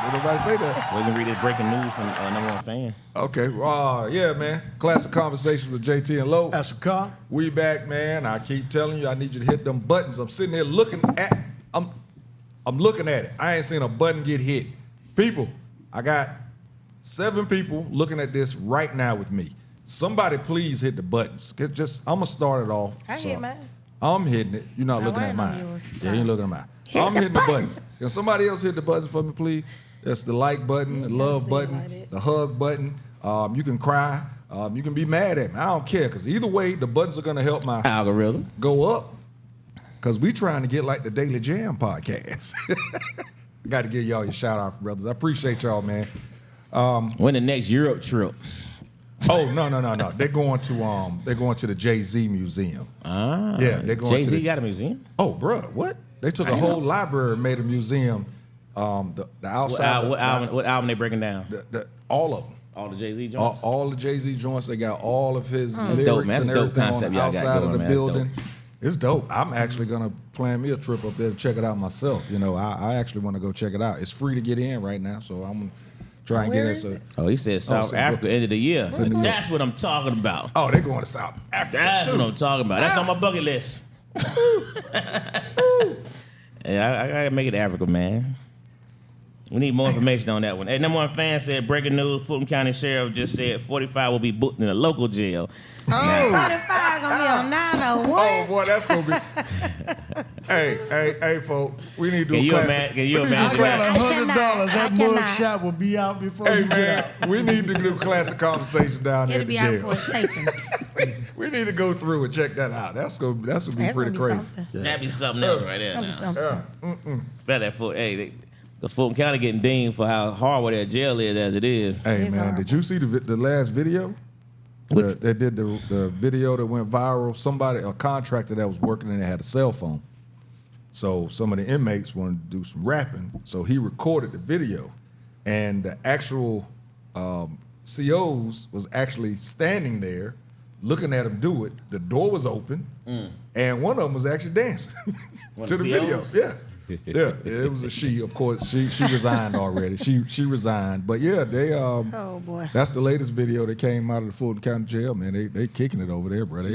Did nobody say that? We're going to read this breaking news from number one fan. Okay. Yeah, man. Classic Konversations with JT and Lo. That's a car. We back, man. I keep telling you, I need you to hit them buttons. I'm sitting there looking at, I'm looking at it. I ain't seen a button get hit. People, I got 7 people looking at this right now with me. Somebody please hit the buttons. I'm gonna start it off. I hit mine. I'm hitting it. You're not looking at mine. Yeah, you ain't looking at mine. I'm hitting the buttons. Can somebody else hit the buttons for me, please? That's the like button, the love button, the hug button. You can cry. You can be mad at me. I don't care, because either way, the buttons are gonna help my algorithm go up. Because we trying to get like the Daily Jam podcast. I got to give y'all your shout out, brothers. I appreciate y'all, man. When the next Europe trip? Oh no. They're going to the Jay-Z museum. Ah, yeah, they're going. Jay-Z got a museum? Oh, bro, what? They took a whole library and made a museum. The outside. What album they breaking down? All of them. All the Jay-Z joints. All the Jay-Z joints. They got all of his lyrics dope, man. and That's everything concept on the y'all got outside going, of the man. building. It's dope. I'm actually gonna plan me a trip up there to check it out myself. You know, I actually want to go check it out. It's free to get in right now, so I'm gonna try and get in. So, he said South Africa end of the year. That's what I'm talking about. Oh, they're going to South Africa. That's what I'm talking about. That's on my bucket list. Yeah, I gotta make it to Africa, man. We need more information on that one. Hey, number one fan said, breaking news, Fulton County Sheriff just said 45 will be booked in a local jail. Oh, 45 gonna be on 901. Oh boy, that's gonna be. hey, folks, we need to do a classic. Can you imagine? I got $100. That mug shot will be out before you get out. We need to do Classic Konversations down there. It'll be out before it's taken. We need to go through and check that out. That's gonna be pretty crazy. That'd be something else right there. Better that the Fulton County getting dinged for how horrible that jail is as it is. Hey, man, did you see the last video? They did the video that went viral. A contractor that was working in there had a cell phone. So some of the inmates wanted to do some rapping. So he recorded the video. And the actual COs was actually standing there looking at him do it. The door was open. And one of them was actually dancing to the video. Yeah. Yeah, it was a she. Of course, she resigned already. She resigned, but yeah, they oh boy, that's the latest video that came out of the Fulton County Jail. Man, they kicking it over there, bro. So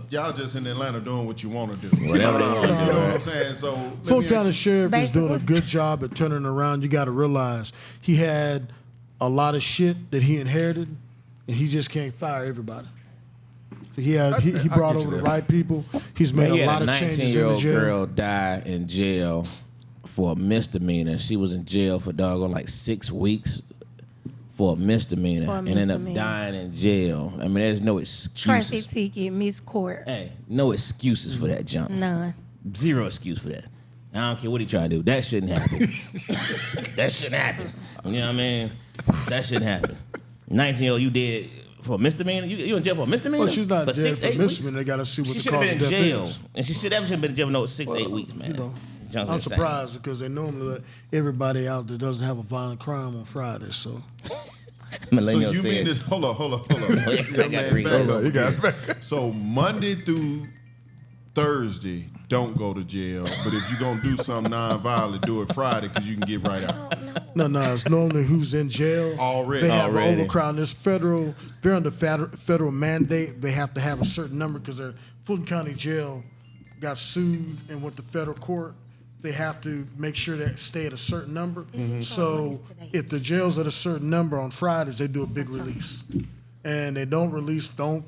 y'all just in Atlanta doing what you want to do. Whatever they want to do. You know what I'm saying? So Fulton County Sheriff is doing a good job at turning around. You got to realize he had a lot of shit that he inherited, and he just can't fire everybody. He brought over the right people. He's made a lot of changes in the jail. 19-year-old girl died in jail for a misdemeanor. She was in jail for doggone like 6 weeks for a misdemeanor and ended up dying in jail. I mean, there's no excuses. Traffic ticket, missed court. Hey, no excuses for that junk. None. Zero excuse for that. I don't care what he try to do. That shouldn't happen. That shouldn't happen. You know what I mean? That shouldn't happen. 19-year-old, you did for a misdemeanor? You in jail for a misdemeanor? Well, she's not for dead 6, for 8 misdemeanor. weeks? They got to see what she the cause of death is. And she should have been in jail for 6 to 8 weeks, man. You know, I'm surprised because they normally let everybody out that doesn't have a violent crime on Friday. So you mean this? Hold on. You got it back. So Monday through Thursday, don't go to jail. But if you're gonna do something non-violent, do it Friday because you can get right out. No, it's normally who's in jail. Already. They have an overcrowd. There's they're under federal mandate. They have to have a certain number because their Fulton County Jail got sued and went to federal court. They have to make sure they stay at a certain number. So if the jail's at a certain number on Fridays, they do a big release. And they don't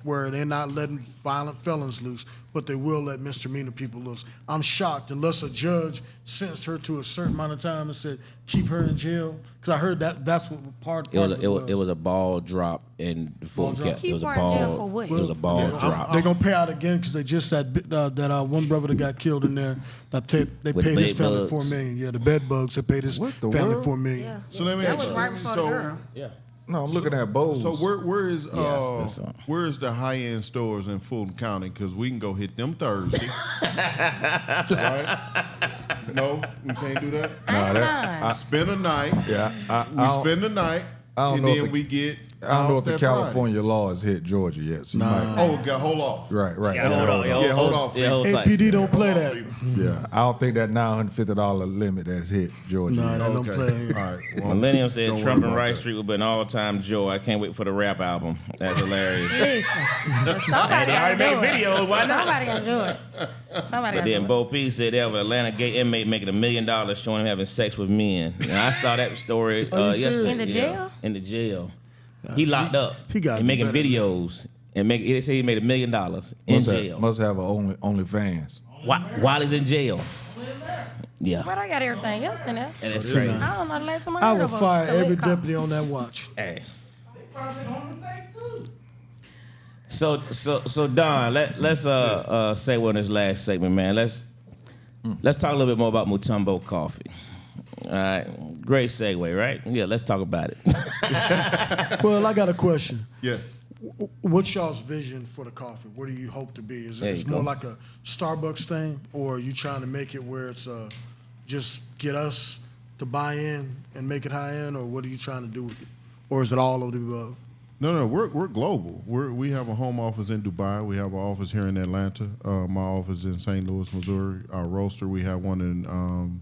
where they're not letting violent felons loose, but they will let misdemeanor people loose. I'm shocked unless a judge sentenced her to a certain amount of time and said, keep her in jail. Because I heard that's what part of it was. It was a ball drop in the full cap. Keep her in jail for what? It was a ball drop. They're going to pay out again because they just that one brother that got killed in there, they paid his family $4 million. Yeah, the bed bugs, they paid his family $4 million. Yeah. So let me ask you. That was right before the girl. Yeah. No, I'm looking at Bowles. So where is the high end stores in Fulton County? Because we can go hit them Thursday. Right? No, we can't do that. Spend a night. Yeah, we spend the night. I don't and know if then the- we get. I don't know if the that Friday. California law has hit Georgia yet. So you might, Oh, God, hold off. right. Yeah, okay, hold on. Yeah, hold off. Yeah, hold tight. APD don't play that. Yeah, I don't think that $950 limit has hit Georgia. No, yet. that don't Okay. play here. All right. Well, Millennium said don't Trump worry and about Rice that. Street will be an all-time joy. I can't wait for the rap album. That's hilarious. Listen, somebody They got to already do made it. videos. Why not? Somebody got to do it. Somebody But got to then do it. Bo P said there was an Atlanta gay inmate making $1 million showing him having sex with men. And I saw that story yesterday. In the jail? In the jail. He locked up. he gotta and be making better than videos. And they say he made $1 million in jail. Must have a OnlyFans. While he's in jail. Yeah. But I got everything else in there. And that's crazy. I don't know the last time I I heard will of a fire every select cop. deputy on that watch. Hey. So Don, let's say we're in this last segment, man. Let's talk a little bit more about Mutombo coffee. All right, great segue, right? Yeah, let's talk about it. Well, I got a question. Yes. What's y'all's vision for the coffee? What do you hope to be? Is There it you more go. like a Starbucks thing, or are you trying to make it where it's just get us to buy in and make it high end, or what are you trying to do with it? Or is it all of the above? No, we're global. We have a home office in Dubai. We have an office here in Atlanta. My office in St. Louis, Missouri. Our roaster, we have one in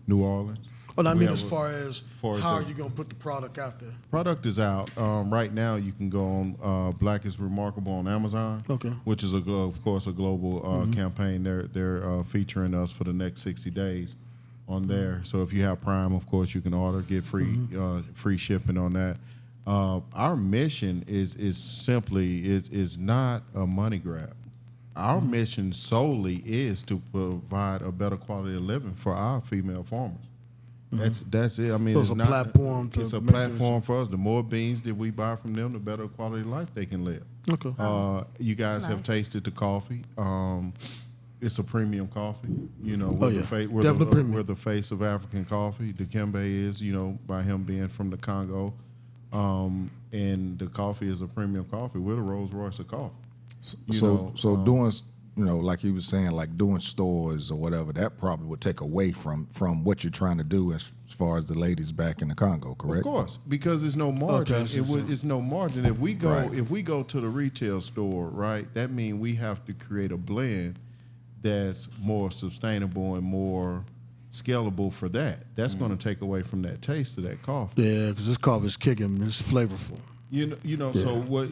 New Orleans. Well, I We mean, have as far as far as how the- are you going to put the product out there? Product is out right now. You can go on Black is Remarkable on Amazon. Okay. Which is of course a global campaign. They're featuring us for the next 60 days on there. So if you have Prime, of course you can order, get free shipping on that. Our mission is simply not a money grab. Our mission solely is to provide a better quality of living for our female farmers. That's it. I mean, So it's it's a not platform to It's a make this- platform for us. The more beans that we buy from them, the better quality of life they can live. Okay. You guys have nice. tasted the coffee. It's a premium coffee. You know, Oh, yeah. Definitely premium. we're the face of African coffee. Dikembe is, you know, by him being from the Congo, and the coffee is a premium coffee. We're the Rolls Royce of coffee. So doing, like he was saying, like doing stores or whatever, that probably would take away from what you're trying to do as far as the ladies back in the Congo, correct? Of course, because there's no margin. Okay, It's no margin. If we go Right. to the retail store, right, that means we have to create a blend that's more sustainable and more scalable for that. That's going to take away from that taste of that coffee. Yeah, because this coffee is kicking. It's flavorful.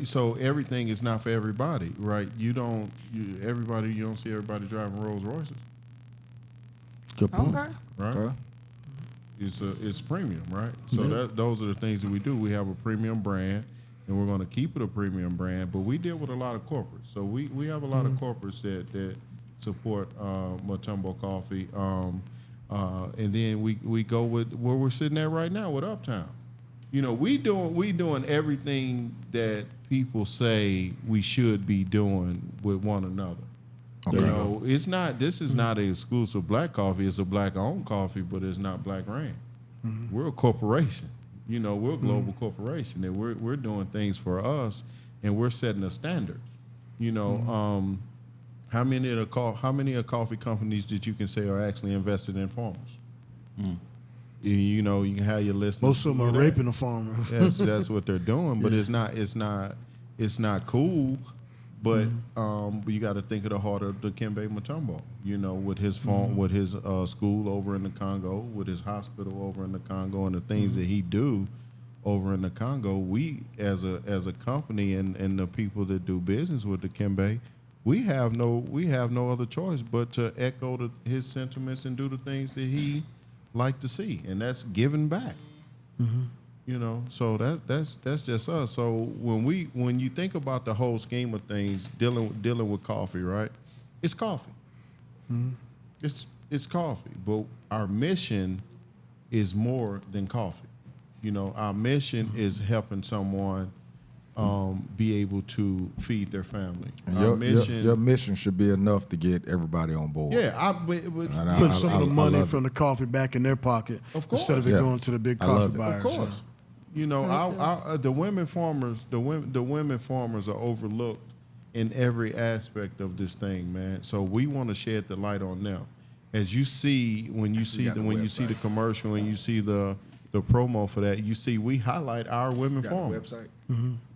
So everything is not for everybody, right? You don't see everybody driving Rolls Royces, Good point. Okay. right? Okay. It's premium, right? So those are the things that we do. We have a premium brand, and we're going to keep it a premium brand. But we deal with a lot of corporates, so we have a lot of corporates that support Mutombo Coffee, and then we go with where we're sitting at right now with Uptown. You know, we doing everything that people say we should be doing with one another. Okay. You know, this is not an exclusive black coffee. It's a black owned coffee, but it's not black ran. We're a corporation. You know, we're a global corporation, and we're doing things for us, and we're setting a standard. You know, how many coffee companies that you can say are actually invested in farmers? You know, you can have your list. Most of them are raping the farmers. That's what they're doing, but it's not cool. But you got to think of the heart of Dikembe Mutombo. You know, with his farm, with his school over in the Congo, with his hospital over in the Congo, and the things that he do over in the Congo. We as a company and the people that do business with Dikembe, we have no other choice but to echo his sentiments and do the things that he like to see, and that's giving back. You know, so that's just us. So when you think about the whole scheme of things, dealing with coffee, right? It's coffee. It's coffee, but our mission is more than coffee. You know, our mission is helping someone be able to feed their family. And Our your mission should be enough to get everybody on board. yeah, And Put some of the money love from the coffee back in their pocket Of course. instead of it Yeah. going to the big I love coffee it. buyers. Of course. You know, the women farmers are overlooked in every aspect of this thing, man. So we want to shed the light on them. As you see, when you see the commercial and you see the the promo for that, you see we highlight our women Got a farmers. website.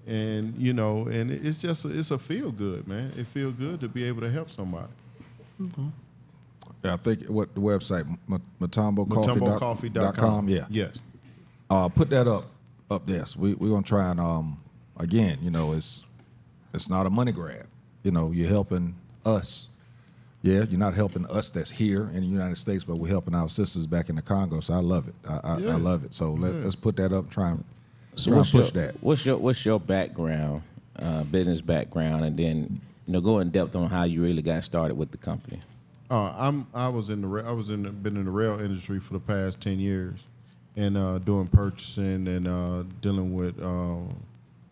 And you know, and it's just it's a feel good, man. It feel good to be able to help somebody. Yeah, I think what the website mutombocoffee.com. MutomboCoffee.com. Yeah. Yes. Put that up there. So we're gonna try and again, you know, it's not a money grab. You know, you're helping us. Yeah, you're not helping us that's here in the United States, but we're helping our sisters back in the Congo. So I love it. I love it. So let's put that up and try and push that. What's your background, business background, and then go in depth on how you really got started with the company. Been in the rail industry for the past 10 years, and doing purchasing and dealing with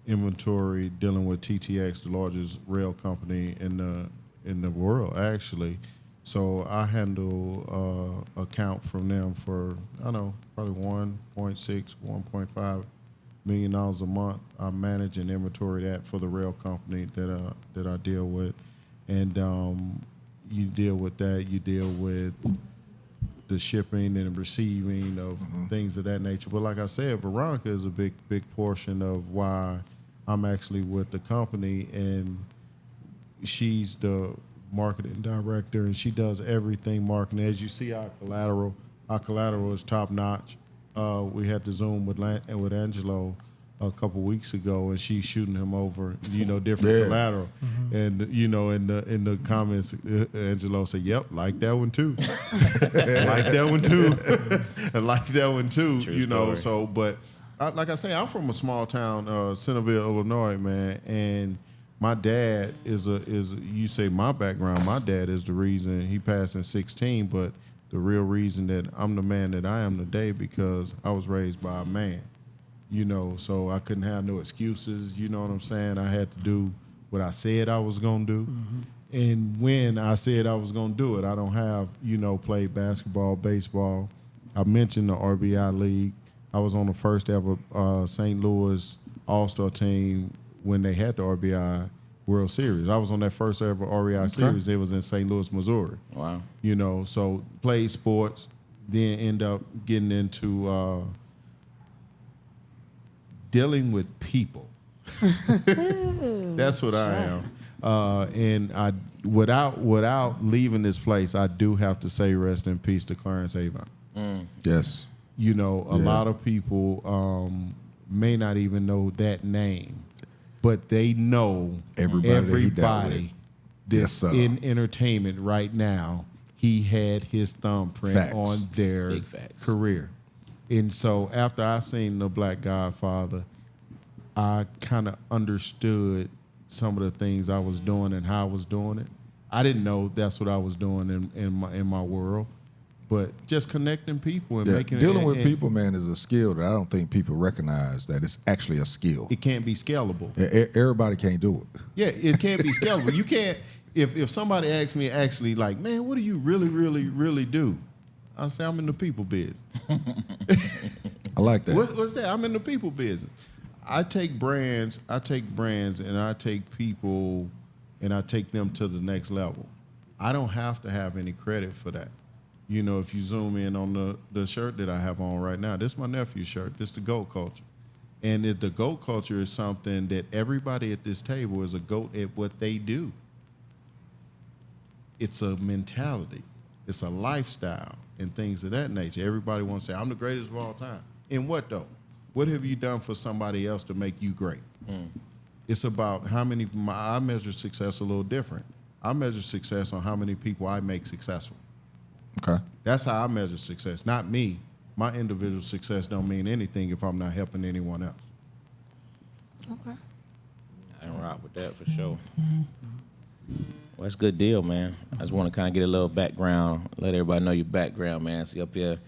inventory, dealing with TTX, the largest rail company in the world, actually. So I handle account from them for probably 1.6, 1.5 $1 million a month. I manage and inventory that for the rail company that I deal with, and you deal with that. You deal with the shipping and receiving of things of that nature. But like I said, Veronica is a big portion of why I'm actually with the company, and she's the marketing director, and she does everything marketing. As you see, our collateral is top notch. We had to Zoom with Angelo a couple weeks ago, and she's shooting him over, different collateral. And in the comments, Angelo said, "Yep, like that one too, like that one too, like that one too." True story. So, but like I say, I'm from a small town, Centerville, Illinois, man, and my dad is you say my background. My dad is the reason he passed in 16, but the real reason that I'm the man that I am today because I was raised by a man, so I couldn't have no excuses. You know what I'm saying? I had to do what I said I was gonna do, and when I said I was gonna do it, I don't have played basketball, baseball. I mentioned the RBI League. I was on the first ever St. Louis All-Star team when they had the RBI World Series. I was on that first ever RBI series. It was in St. Louis, Missouri. Wow. So played sports, then end up getting into dealing with people. That's what I am. And I, without leaving this place, I do have to say rest in peace to Clarence Avon. Yes. A lot of people may not even know that name, but they know everybody that's in entertainment right now. He had his thumbprint on their career. And so after I seen The Black Godfather, I kind of understood some of the things I was doing and how I was doing it. I didn't know that's what I was doing in my world. But just connecting people and making dealing with people, man, is a skill that I don't think people recognize that it's actually a skill. It can't be scalable. Everybody can't do it. Yeah, it can't be scalable. You can't. If somebody asks me, actually, like, man, what do you really, really, really do? I say I'm in the people business. I like that. What's that? I'm in the people business. I take brands, and I take people, and I take them to the next level. I don't have to have any credit for that. If you zoom in on the shirt that I have on right now, this is my nephew's shirt. This is the GOAT culture. And the GOAT culture is something that everybody at this table is a GOAT at what they do. It's a mentality. It's a lifestyle and things of that nature. Everybody wants to say, I'm the greatest of all time. In what, though? What have you done for somebody else to make you great? It's about how many, I measure success a little different. I measure success on how many people I make successful. Okay. That's how I measure success, not me. My individual success don't mean anything if I'm not helping anyone else. Okay. I can rock with that for sure. Well, that's a good deal, man. I just want to kind of get a little background, let everybody know your background, man. So you up here,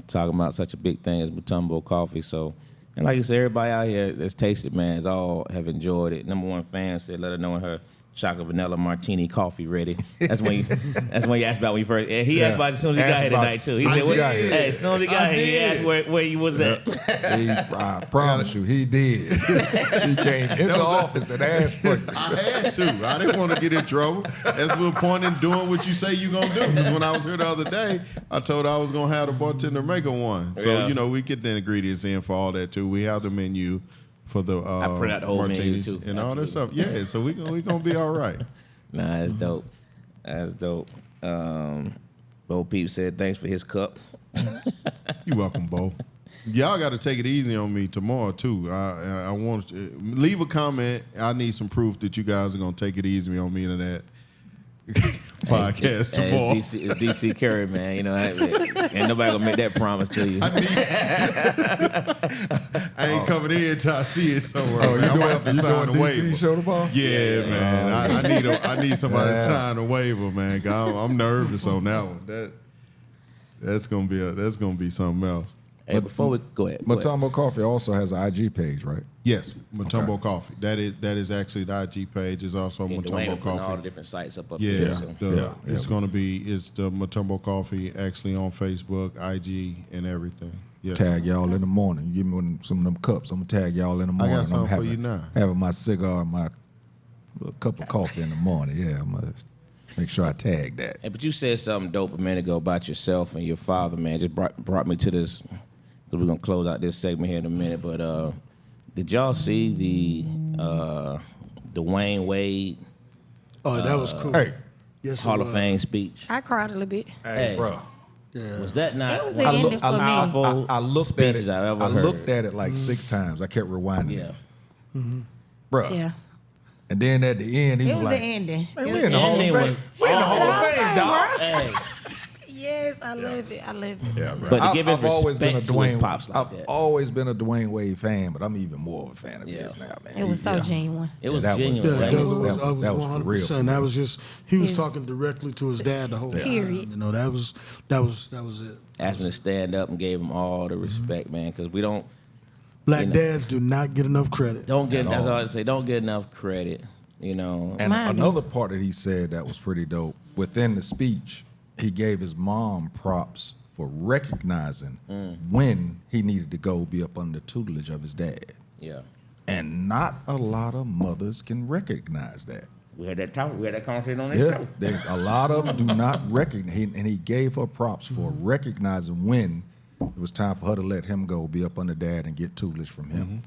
talking about such a big thing as Mutombo coffee. So, and like you said, everybody out here that's tasted, man, has all have enjoyed it. Number one fan said, let her know in her chocolate vanilla martini coffee ready. That's when you asked about when you first. And he asked about it as soon as he got here tonight too. He said, "Hey, as soon as he got here, he asked where you was at." I promise you, he did. He came in the office and asked for you. I had to. I didn't want to get in trouble. That's the point in doing what you say you're going to do. Because when I was here the other day, I told her I was going to have the bartender make her one. So, we get the ingredients in for all that, too. We have the menu for the I print out the whole menu, martinis too. and all that stuff. Yeah, so we going to be all right. Nah, that's dope. That's dope. Bo Peep said thanks for his cup. You're welcome, Bo. Y'all got to take it easy on me tomorrow, too. I want to leave a comment. I need some proof that you guys are going to take it easy on me in that podcast tomorrow. It's DC Curry, man. You know, ain't nobody going to make that promise to you. I ain't coming in until I see it somewhere. Oh, man. I'm going to have to sign a DC waiver. show tomorrow? Yeah, man. I need somebody to sign a waiver, man. 'Cause I'm nervous on that one. That's gonna be something else. Hey, before we go ahead. Mutombo Coffee also has an IG page, right? Yes, Mutombo Coffee. That is actually the IG page. Is also Dwayne Mutombo putting all the Coffee. different sites up Yeah, there. So. it's the Mutombo Coffee actually on Facebook, IG, and everything. Yes. Tag y'all in the morning. You give me some of them cups. I'm gonna tag y'all in the morning. something I'm for you now. Having my cigar, my cup of coffee in the morning. Yeah, I'm gonna make sure I tag that. Hey, but you said something dope a minute ago about yourself and your father, man. Just brought me to this. Because we're going to close out this segment here in a minute. But did y'all see the Dwayne Wade Oh, that was cool. Hey, Yes, it Hall of was. Fame speech? I cried a little bit. hey, bro. Yeah. Was that not It was one the of ending the for me. powerful I looked at speeches it. I've ever I heard? looked at it like 6 times. I kept rewinding Yeah. it. Bro. Yeah. And then at the end, he It was was like, the ending. Man, It we was in the the Hall of ending Fame. was- We in the Hall of Oh, Fame, dog. Hey, Yes, I love it. I love it. Yeah, bro. But to give his I've always been a respect to his Dwayne pops like I've that. always been a Dwayne Wade fan, but I'm even more of a fan of Yeah. his now, man. It was so Yeah. genuine. it was that was- genuine. Yeah, right? that was that was for 100%. real. That was just he was Yeah. talking directly to his dad the whole time. Period. You know, that was it. Asked him to stand up and gave him all the respect, man, because we don't Black dads do not get enough credit. get. At That's all. all I say. Don't get enough credit. You know. And Mine do. another part that he said that was pretty dope, within the speech, he gave his mom props for recognizing when he needed to go be up under the tutelage of his dad. Yeah. And not a lot of mothers can recognize that. We had that talk. We had that conversation on this Yeah, show. a lot of them do not recognize, and he gave her props for recognizing when it was time for her to let him go, be up under dad, and get tutelage from him.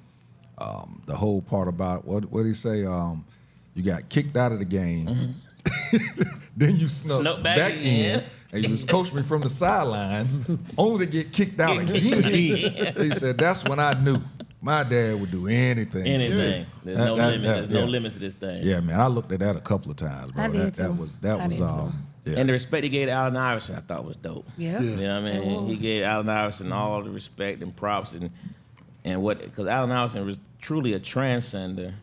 The whole part about what did he say? You got kicked out of the game, then you snuck back in, and you was coaching me from the sidelines, only to get kicked out again. He said that's when I knew my dad would do anything. Anything. There's no limit. There's no limit to this thing. Yeah, man, I looked at that a couple of times, bro. I did that too. was I did too. yeah. And the respect he gave to Allen Iverson, I thought was dope. Yeah. You know what I mean? It was. He gave Allen Iverson all the respect and props and what, because Allen Iverson was truly a transcender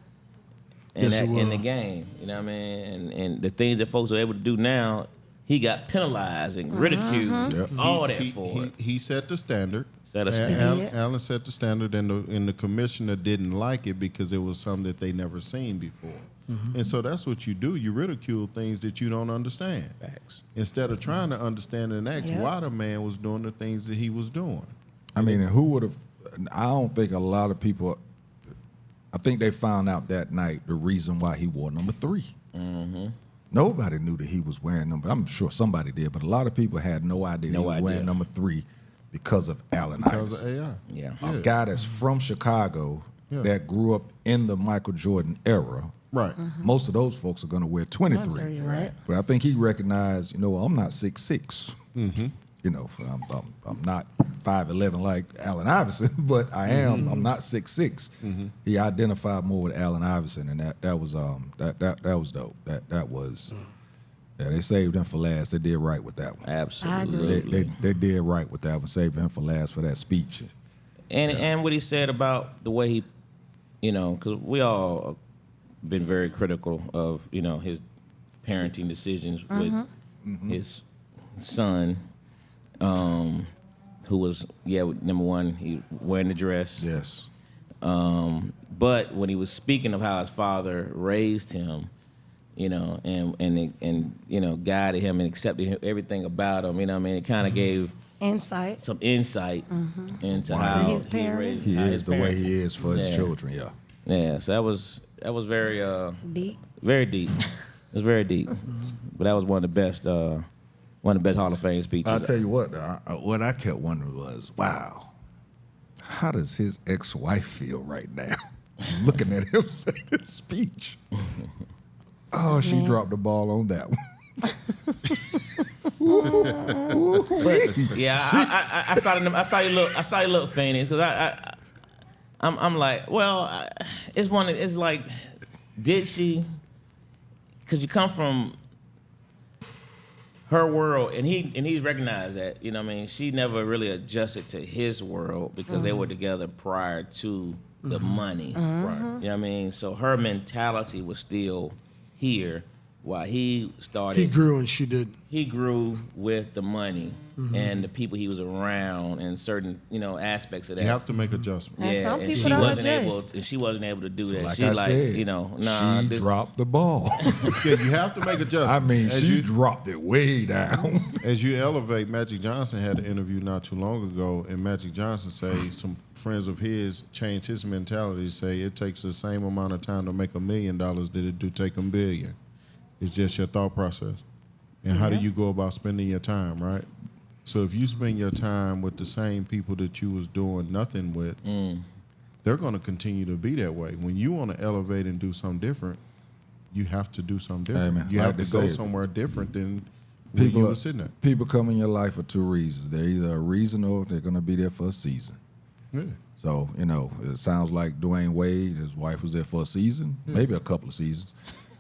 in Yes, he in the was. game. You know what I mean? And the things that folks are able to do now, he got penalized and ridiculed, all that for it. He set the standard. Set a standard. Allen set the standard, and the commissioner didn't like it because it was something that they never seen before. And so that's what you do. You ridicule things that you don't understand. Facts. Instead of trying to understand and ask Yeah. why the man was doing the things that he was doing. I mean, and who would have? I don't think a lot of people. I think they found out that night the reason why he wore number 3. Nobody knew that he was wearing number. I'm sure somebody did, but a lot of people had no idea No he was idea. wearing number 3 because of Allen Because Iverson. of AI. Yeah. A guy that's from Chicago Yeah. that grew up in the Michael Jordan era. Right. Most of those folks are going to wear 23. 23, right. But I think he recognized, I'm not 6'6". You know, I'm not 5'11" like Allen Iverson, but I am. I'm not 6'6". He identified more with Allen Iverson, and that was that was dope. That was. Yeah, they saved him for last. They did right with that one. Absolutely. They did right with that one. Saved him for last for that speech. And what he said about the way he, because we all been very critical of, his parenting decisions with his son, who was, number one, he wearing the dress. Yes. But when he was speaking of how his father raised him, you know, and you know, guided him and accepted everything about him. You know what I mean? It kind of gave Insight. some insight into Wow. how His he parents. raised He how is his the way parents- he is for his Yeah. children. Yeah. Yeah, so that was very Deep. very deep. It was very deep, but that was one of the best Hall of Fame speeches. I'll tell you what I kept wondering was, wow, how does his ex-wife feel right now? Looking at him say this speech. Oh, she dropped the ball on that one. Yeah, I saw you look fainted because I'm like, well, it's like, did she? Because you come from her world, and he's recognized that, you know what I mean? She never really adjusted to his world because they were together prior to the money. Right. You know what I mean? So her mentality was still here while he started. He grew and she didn't. He grew with the money and the people he was around and certain, you know, aspects of that. You have to make adjustments. And Yeah, some and people she don't wasn't adjust. able. And she wasn't able to do that. Like She I said, you know, nah. she This, dropped the ball. Yeah, you have to make adjustments. I mean, As she you- dropped it way down. As you elevate, Magic Johnson had an interview not too long ago, and Magic Johnson say some friends of his changed his mentality. Say it takes the same amount of time to make $1 million that it do take $1 billion. It's just your thought process, and how do you go about spending your time, right? So if you spend your time with the same people that you was doing nothing with, they're going to continue to be that way. When you want to elevate and do something different, you have to do something different. man, You like have they to go say, somewhere different than where you were sitting at. People come in your life for two reasons. They're either a reason or they're going to be there for a season. Yeah. So, you know, it sounds like Dwayne Wade, his wife was there for a season, maybe a couple of seasons.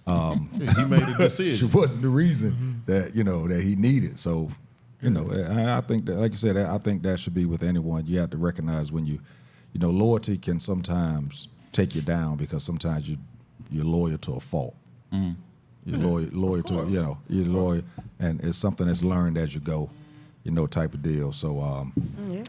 He made a She decision. wasn't the reason that, you know, that he needed. So, you know, I think that, like you said, I think that should be with anyone. You have to recognize when you know, loyalty can sometimes take you down because sometimes you're loyal to a fault. You're loyal to, you know, you're loyal, and it's something that's learned as you go, you know, type of deal. So, Yeah.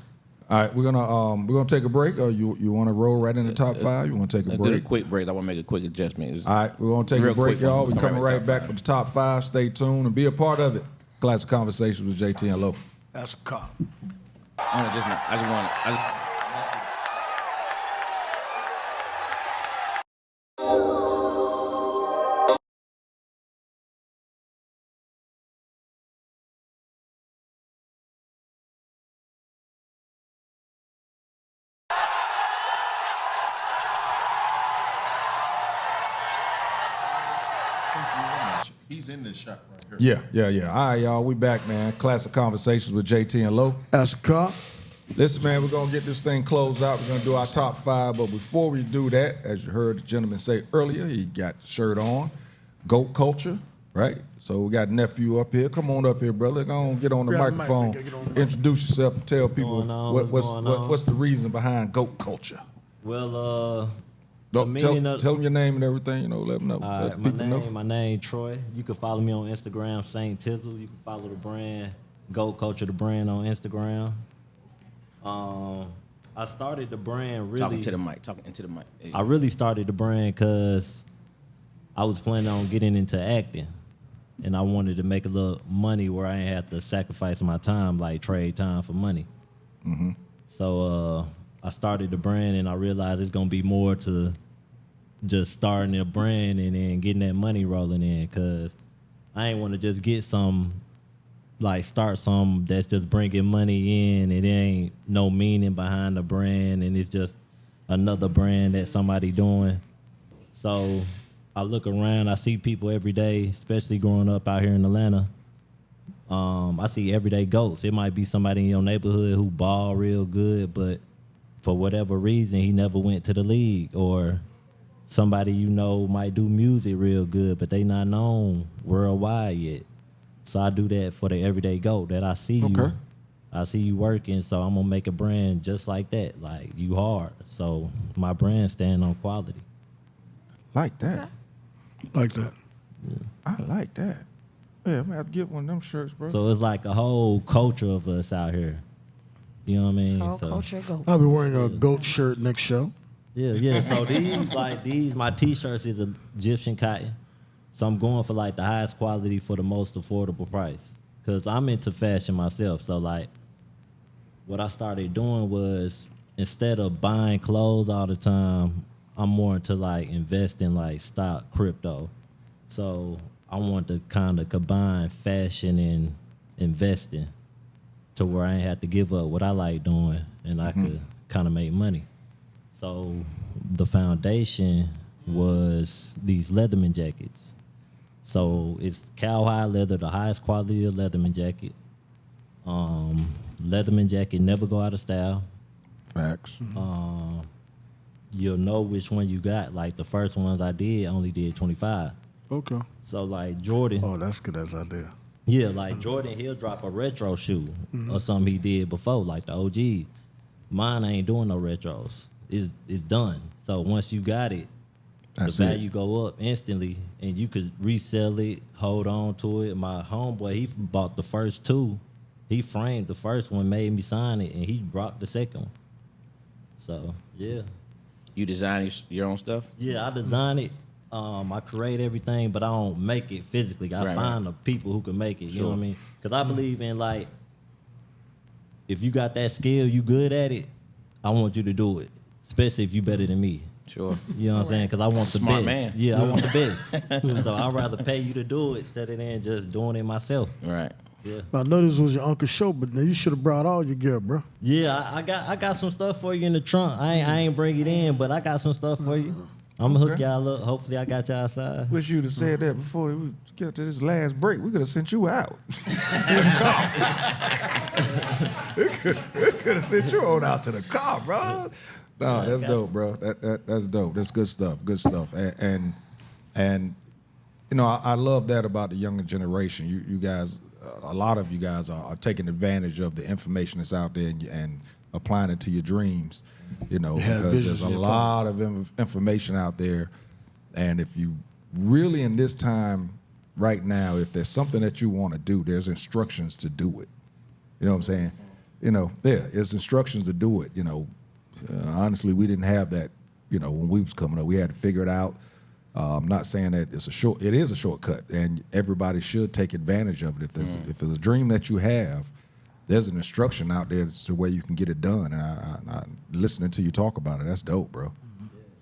all right, we're gonna take a break, or you want to roll right in the top five? You want to take a let's do a break? quick break. I want to make a quick adjustment. All right, we're gonna take Real a break, quick y'all. one. We're coming right back with the top five. Stay tuned and be a part of it. Classic Conversations with JT and Lo. That's a cop. I just want to. He's in this shot right here. Yeah. All right, y'all. We back, man. Classic Conversations with JT and Lo. That's a cop. Listen, man, we're gonna get this thing closed out. We're gonna do our top five, but before we do that, as you heard the gentleman say earlier, he got the shirt on. GOAT culture, right? So we got nephew up here. Come on up here, brother. Go on, get on the Grab the mic, microphone. get on the mic. Introduce yourself and tell people going on? What's going on? what's the reason behind GOAT culture. Well, Tell meaning of- them your name and everything. You know, let them know. all Let right, people know. my name Troy. You can follow me on Instagram, Saint Tizzle. You can follow the brand, Goat Culture, the brand on Instagram. I started the brand really. Talking into the mic. I really started the brand because I was planning on getting into acting, and I wanted to make a little money where I ain't have to sacrifice my time, like trade time for money. So I started the brand, and I realized it's gonna be more to just starting a brand and then getting that money rolling in. Cause I ain't want to just get some, like start some that's just bringing money in, and it ain't no meaning behind the brand, and it's just another brand that somebody doing. So I look around, I see people every day, especially growing up out here in Atlanta. I see everyday goats. It might be somebody in your neighborhood who ball real good, but for whatever reason, he never went to the league. Or somebody you know might do music real good, but they not known worldwide yet. So I do that for the everyday goat that I see Okay. you. I see you working, so I'm gonna make a brand just like that. Like you hard. So my brand stand on quality. Like that. Like that. I like that. Yeah, I'm gonna have to get one of them shirts, bro. So it's like a whole culture of us out here. You know what I mean? Whole So, culture go. I'll be wearing a goat shirt next show. yeah. So these my T-shirts is Egyptian cotton. So I'm going for like the highest quality for the most affordable price. Cause I'm into fashion myself. So like what I started doing was instead of buying clothes all the time, I'm more into like investing like stock, crypto. So I want to kind of combine fashion and investing to where I ain't have to give up what I like doing and I could kind of make money. So the foundation was these Leatherman jackets. So it's cowhide leather, the highest quality of Leatherman jacket. Leatherman jacket never go out of style. Facts. You'll know which one you got. Like the first ones I did only did 25. Okay. So like Jordan, Oh, that's good as idea. yeah, like Jordan, he'll drop a retro shoe or something he did before, like the OGs. Mine ain't doing no retros. It's done. So once you got it, That's the it. value go up instantly, and you could resell it, hold on to it. My homeboy, he bought the first two. He framed the first one, made me sign it, and he brought the second one. So yeah, You design your own stuff? yeah, I design it. I create everything, but I don't make it physically. I Right, find the people who can make it. You know what I mean? Because I believe in like, if you got that skill, you good at it. I want you to do it, especially if you better than me. Sure. You know what I'm saying? Because I want the Smart best. man. Yeah, I want the best. So I'd rather pay you to do it instead of than just doing it myself. Right. Yeah. I know this was your uncle's show, but you should have brought all your gear, bro. Yeah, I got some stuff for you in the trunk. I ain't bring it in, but I got some stuff for you. I'm gonna hook y'all up. Hopefully, I got y'all outside. Wish you'd have said that before we get to this last break. We could have sent you out. we could have sent you on out to the car, bro. No, that's dope, bro. That's dope. That's good stuff. Good stuff. And you know, I love that about the younger generation. You guys, a lot of you guys are taking advantage of the information that's out there and applying it to your dreams. You know, have because visions there's a in your lot of information out there, and if you really in this time right now, if there's something that you want to do, there's instructions to do it. You know what I'm saying? You know, there's instructions to do it. You know, honestly, we didn't have that. You know, when we was coming up, we had to figure it out. I'm not saying that it is a shortcut, and everybody should take advantage of it. If there's a dream that you have, there's an instruction out there as to where you can get it done. And I listening to you talk about it, that's dope, bro.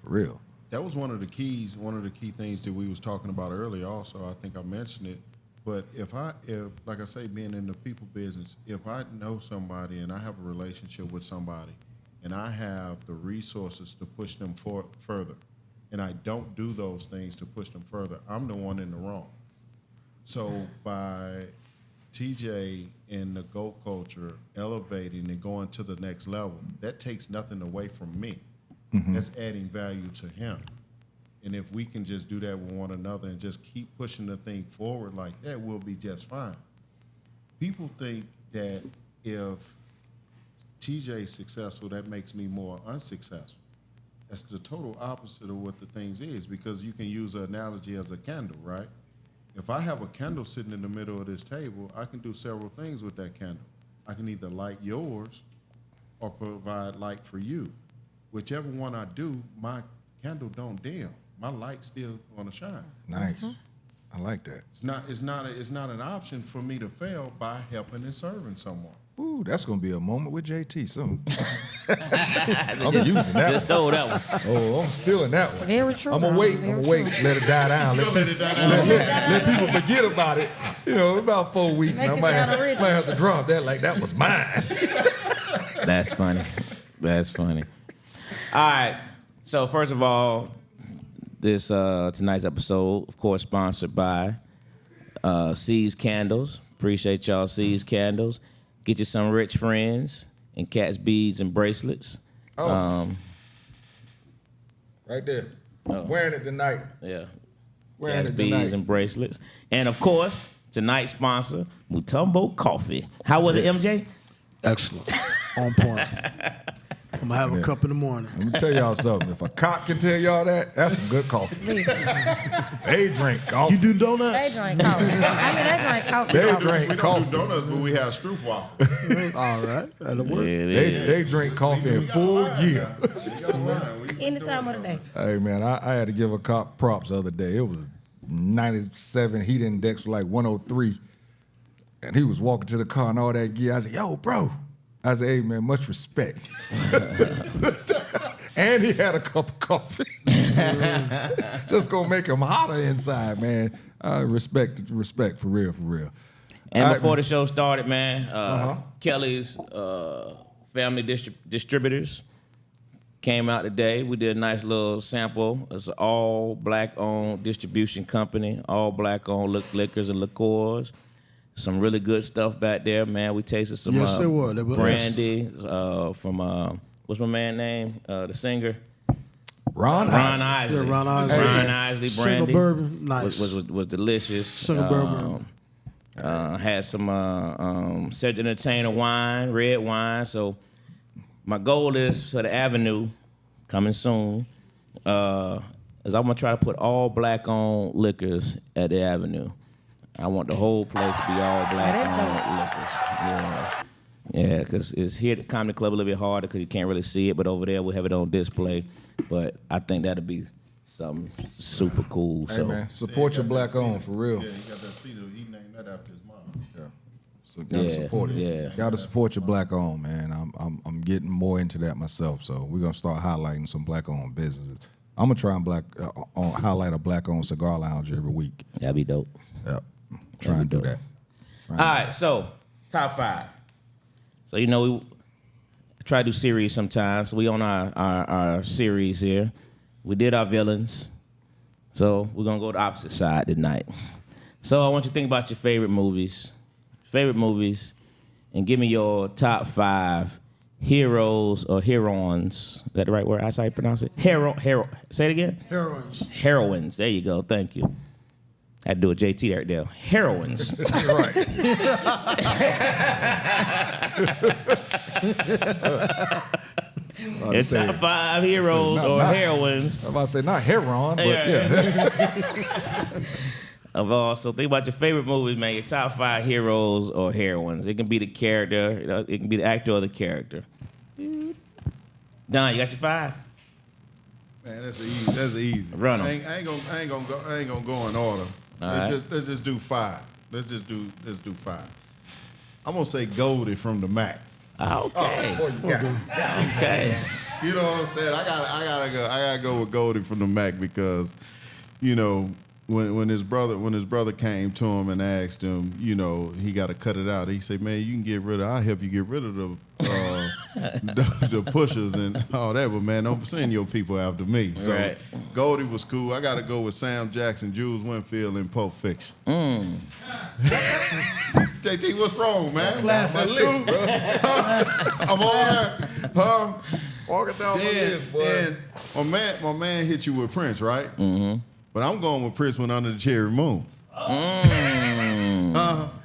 For real. That was one of the key things that we was talking about earlier also. I think I mentioned it. But if like I say, being in the people business, if I know somebody and I have a relationship with somebody and I have the resources to push them further, and I don't do those things to push them further, I'm the one in the wrong. So by TJ and the GOAT culture elevating and going to the next level, that takes nothing away from me. That's adding value to him. And if we can just do that with one another and just keep pushing the thing forward like that, we'll be just fine. People think that if TJ's successful, that makes me more unsuccessful. That's the total opposite of what the things is, because you can use an analogy as a candle, right? If I have a candle sitting in the middle of this table, I can do several things with that candle. I can either light yours or provide light for you. Whichever one I do, my candle don't dim. My light's still gonna shine. Nice. I like that. It's not an option for me to fail by helping and serving someone. Ooh, that's gonna be a moment with JT soon. I'm using that. Just throw that one. Oh, I'm stealing that one. Very true. I'm gonna wait. Let it die down. Let people forget about it. You know, about 4 weeks. Make I it might sound have original. to drop that like that was mine. That's funny. That's funny. All right. So first of all, this tonight's episode, of course, sponsored by C's Candles. Appreciate y'all, C's Candles. Get you some rich friends and cat's beads and bracelets. Oh. Right there. Wearing it tonight. Yeah. Wearing Cat's it beads tonight. and bracelets. And of course, tonight's sponsor, Mutombo Coffee. How was it, MJ? Excellent. On point. I'm going to have a cup in the morning. Let me tell y'all something. If a cop can tell y'all that, that's some good coffee. They drink coffee. You do They donuts? drink coffee. They Coffee. drink We don't coffee. do donuts, but we have stroopwafel. All right. That'll work. They drink coffee in full gear. Any time of the day. Hey man, I had to give a cop props the other day. It was 97 heat index like 103. And he was walking to the car and all that gear. I said, yo, bro. I said, hey, man, much respect. And he had a cup of coffee. Just gonna make him hotter inside, man. Respect for real, for real. And before the show started, man, Kelly's family distributors came out today. We did a nice little sample. It's an all black-owned distribution company, all black-owned liquors and liqueurs. Some really good stuff back there, man. We tasted some brandy from what's my man name? The singer. Ron Isley. Yeah, Ron Isley. Ron Isley brandy. Single bourbon, nice. Was delicious. Single bourbon. Had some Cedric Entertainer wine, red wine. So my goal is for the Avenue, coming soon, is I'm gonna try to put all black-owned liquors at the Avenue. I want the whole place to be all black-owned liquors. Yeah. Yeah, because it's here at the Comedy Club a little bit harder because you can't really see it, but over there we'll have it on display. But I think that'll be something super cool. Hey, man, support your black-owned, for real. Yeah, he got that seat. He named that after his mom. Yeah. So gotta support it. Yeah. Gotta support your black-owned, man. I'm getting more into that myself, so we're gonna start highlighting some black-owned businesses. I'm gonna try and highlight a black-owned cigar lounge every week. That'd be dope. Yep. Try and do that. All right, so top 5. So we try to do series sometimes. So we on our series here. We did our villains. So we're gonna go to the opposite side tonight. So I want you to think about your favorite movies, and give me your top 5 heroes or heroines. Is that the right word? That's how you pronounce it? Say it again. Heroines. Heroines. There you go. Thank you. Had to do a JT right there. Heroines. Right. Your top 5 heroes or heroines. I'm about to say not heroin, but yeah. Of all, so think about your favorite movies, man. Your top 5 heroes or heroines. It can be the character. It can be the actor or the character. Don, you got your 5? Man, that's easy. Run 'em. I ain't gonna go in order. Let's just do 5. Let's do 5. I'm gonna say Goldie from the Mac. Okay. Okay. You know what I'm saying? I gotta go with Goldie from the Mac because, when his brother came to him and asked him, he got to cut it out. He said, "Man, you can get rid of. I'll help you get rid of the pushers and all that. But man, don't send your people after me." So Right. Goldie was cool. I got to go with Sam Jackson, Jules Winfield in Pulp Fiction. JT, what's wrong, man? Classic. That's 2, bro. I'm on there. Walking down my list, boy. And my man hit you with Prince, right? Mm-hmm. But I'm going with Prince went under the cherry moon.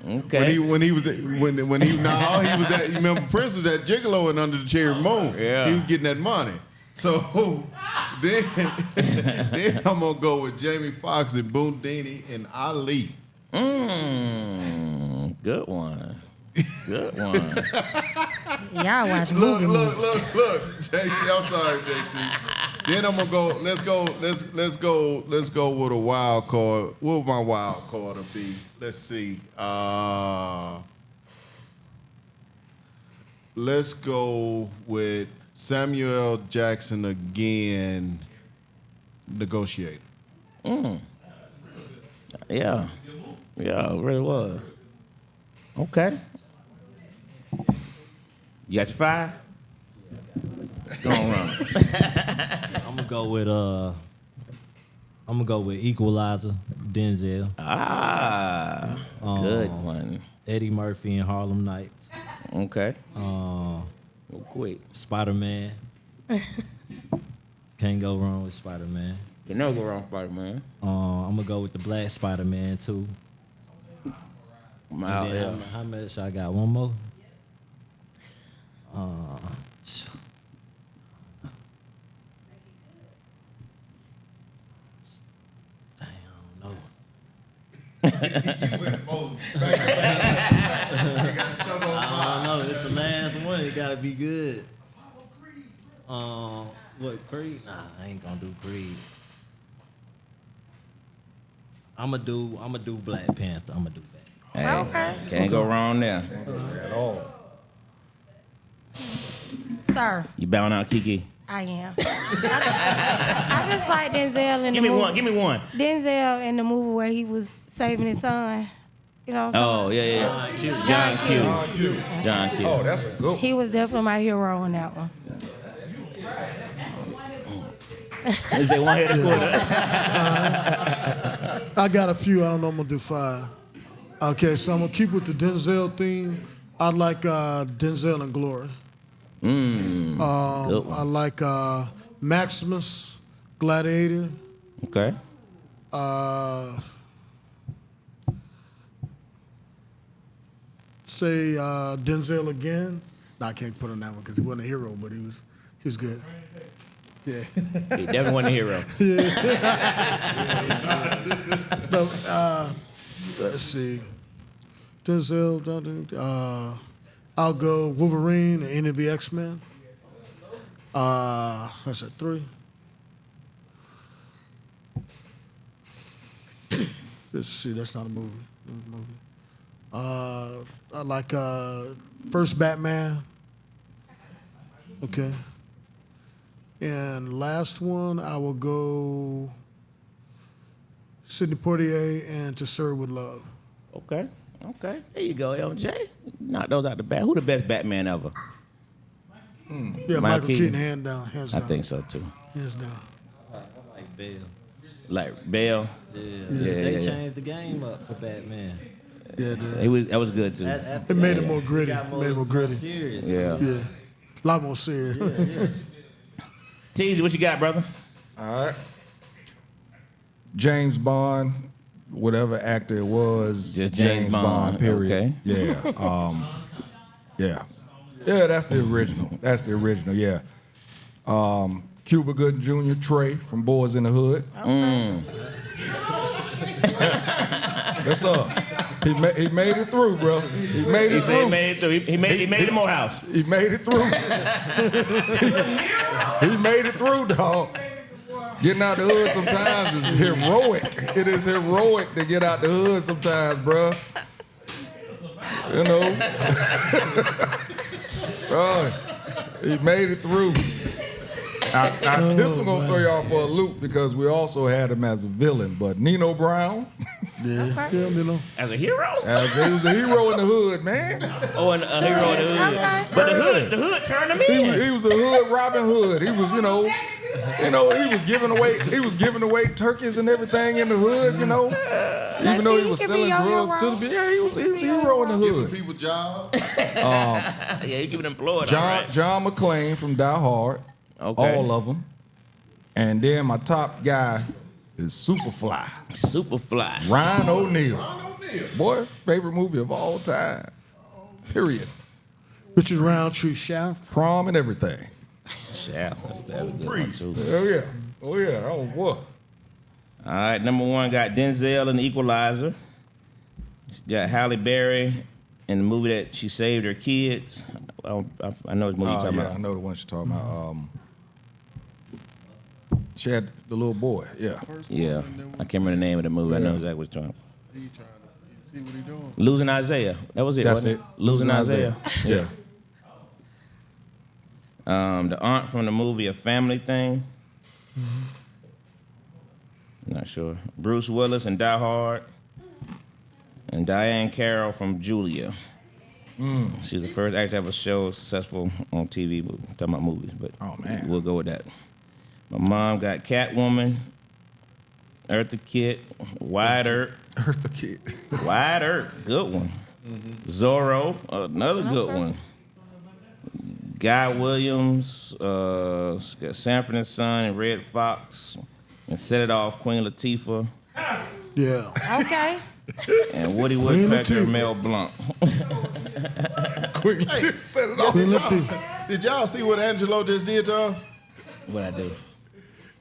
Okay. When he was that. You remember Prince was that gigolo and under the cherry moon. Yeah. He was getting that money. So then I'm gonna go with Jamie Foxx and Boondini and Ali. Good one. Good one. Y'all watch Look, movies. JT. I'm sorry, JT. Then I'm gonna go. Let's go with a wild card. What would my wild card to be? Let's see. Let's go with Samuel Jackson again. Negotiator. Yeah. Yeah, it really was. Okay. You got your 5? Go on, run. I'm gonna go with Equalizer, Denzel, Good one. Eddie Murphy in Harlem Nights, Okay. Real quick. Spider-Man. Can't go wrong with Spider-Man. You never go wrong, Spider-Man. I'm gonna go with the Black Spider-Man too. I'm out And then there. how much I got? One more. I don't know. It's the last one. It gotta be good. What, Creed? Nah, I ain't gonna do Creed. I'ma do Black Panther. I'ma do that. Hey, Okay. Can't go wrong there. At all. Sir, You bowing out, Kiki? I am. I just like Denzel in Give the me movie. one. Give me one. Denzel in the movie where he was saving his son. You know what I'm Oh, yeah. John Q. John Q. Oh, that's a good one. He was definitely my hero in that one. Is it one head quarter? I got a few. I don't know. I'm gonna do 5. Okay, so I'm gonna keep with the Denzel theme. I like Denzel and Glory. Good one. I like Maximus, Gladiator. Okay. Say Denzel again. No, I can't put on that one because he wasn't a hero, but he was good. Yeah. He definitely wasn't a hero. Let's see. Denzel. I'll go Wolverine and any of the X-Men. That's at 3. Let's see. That's not a movie. I like first Batman. Okay. And last one, I will go Sidney Poitier and To Serve With Love. Okay. There you go, LJ. Knock those out the bat. Who the best Batman ever? Yeah, Michael Keaton, hands down. I think so too. Hands down. I like Bale. Like Bale. Yeah. Yeah, They yeah. changed the game up for Batman. Yeah, dude. That was good too. It made it more gritty. Got Made it more gritty. serious. Yeah. Yeah. A lot more serious. Teasy, what you got, brother? All right. James Bond, whatever actor it was, Just James Bond, period. okay. Yeah. Yeah, that's the original. Yeah. Cuba Gooding Jr., Trey from Boys in the Hood. That's up. He made it through, bro. He made it He said through. he made it through. He made the Morehouse. He made it through. He made it through, dog. Getting out the hood sometimes is heroic. It is heroic to get out the hood sometimes, bro. You know. Bro, he made it through. This one gonna throw y'all for a loop because we also had him as a villain, but Nino Brown, Yeah, you know. As a hero? he was a hero in the hood, man. Oh, and a hero in the hood. Okay. But the hood turned him in. He was a hood Robin Hood. He was, he was giving away turkeys and everything in the hood, you know. Even though he was He could selling be your drugs to hero. the he was a hero in the Giving hood. people jobs. Yeah, he keeping employed. all right. John McClane from Die Hard, Okay. all of them. And then my top guy is Superfly, Superfly. Ryan O'Neal. Boy, favorite movie of all time. Period. Richard Roundtree Shaft. Prom and everything. Shaft. That's a good one too. Oh yeah. Oh boy. All right, number 1 got Denzel in The Equalizer. Got Halle Berry in the movie that she saved her kids. I know the movie you're talking I about. know the one she's talking about. She had the little boy. Yeah. Yeah, I can't remember the name of the movie. I know exactly what you're talking about. He trying to see what he doing. Losing Isaiah. That was it. That's wasn't it. Losing Isaiah. Yeah. The aunt from the movie A Family Thing. Not sure. Bruce Willis in Die Hard. And Diane Carroll from Julia. She's the first actor to have a show successful on TV. We're talking about movies, but Oh, man. we'll go with that. My mom got Catwoman, Eartha Kitt, Wyatt Earp, Eartha Kitt. Wyatt Earp, good one. Zorro, another good one. Guy Williams, got Sanford and Son and Red Fox, and Set It Off, Queen Latifah, Yeah. Okay. and Woody Woodpecker, Latifah. Mel Blanc. Quick, set it off. Queen Latifah. Did y'all see what Angelo just did to us? What I do?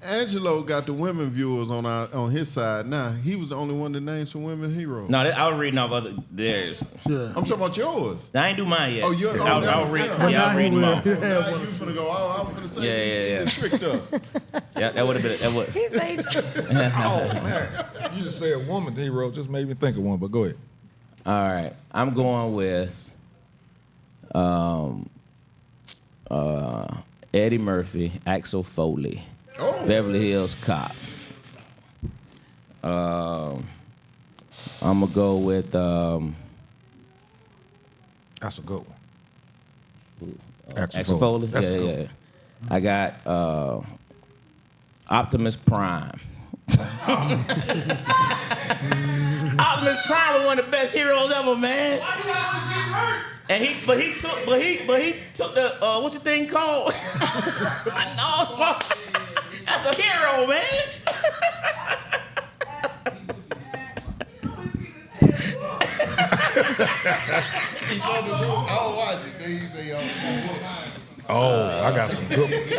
Angelo got the women viewers on his side. Now he was the only one that named some women heroes. No, I was reading off other theirs. Yeah. I'm talking about yours. I ain't do mine yet. Oh, you're. I was reading. Yeah, I was reading them all. Now you finna go. I was finna say. Yeah. You tricked us. Yeah, that would have been. That would. He said, You just say a woman hero, just made me think of one, but go ahead. All right, I'm going with Eddie Murphy, Axel Foley, Beverly Hills Cop. I'm gonna go with That's a good one. Axel Foley. That's a Yeah, good yeah. I got Optimus Prime. Optimus Prime was one of the best heroes ever, man. Why do you always get hurt? And he took the what's the thing called? No, that's a hero, man. He doesn't do. I don't watch it. They say, Oh, I got some good ones.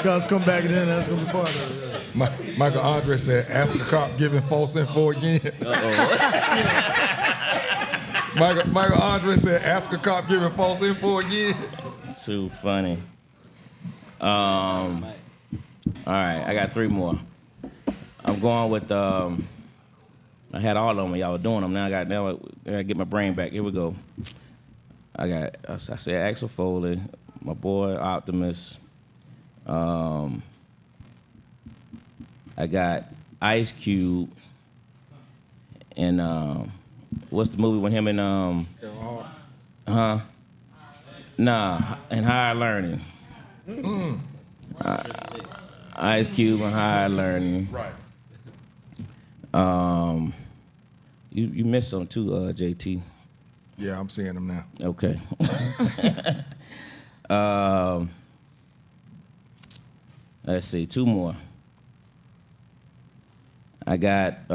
Guys, come back and then that's gonna be part of it. Michael Andre said, ask a cop giving false info again. Michael Andre said, ask a cop giving false info again. Too funny. All right, I got 3 more. I'm going with I had all of them. Y'all were doing them. Now I gotta get my brain back. Here we go. I said Axel Foley, my boy Optimus. I got Ice Cube, and what's the movie with him and and Higher Learning. Ice Cube and Higher Learning. right. You missed some too, JT. Yeah, I'm seeing them now. Okay. Let's see, 2 more. I got